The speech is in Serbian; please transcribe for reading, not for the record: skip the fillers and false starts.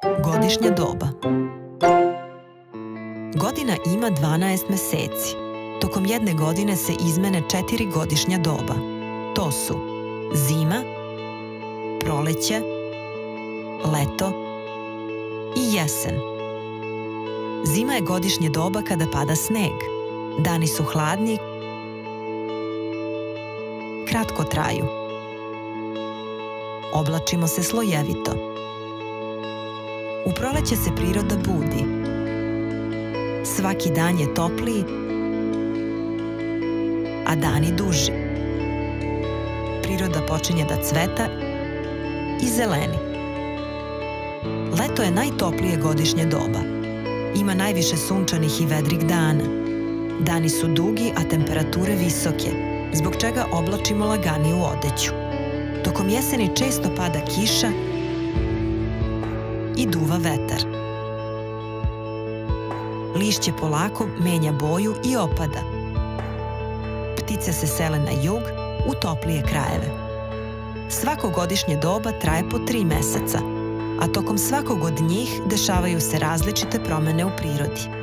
Godišnja doba. Godina ima 12 meseci. Tokom jedne godine se izmene 4 godišnja doba. To su zima, proleće, leto i jesen. Zima je godišnje doba kada pada sneg. Dani su hladni, kratko traju. Oblačimo se slojevito. U proleće se priroda budi. Svaki dan je topliji, a dani duži. Priroda počinje da cveta i zeleni. Leto je najtoplije godišnje doba. Ima najviše sunčanih i vedrih dana. Dani su dugi, a temperature visoke, zbog čega oblačimo laganiju odeću. Tokom jeseni često pada kiša i duva vetar. Lišće polako menja boju i opada. Ptice se sele na jug, u toplije krajeve. Svako godišnje doba traje po 3 meseca, a tokom svakog od njih dešavaju se različite promene u prirodi.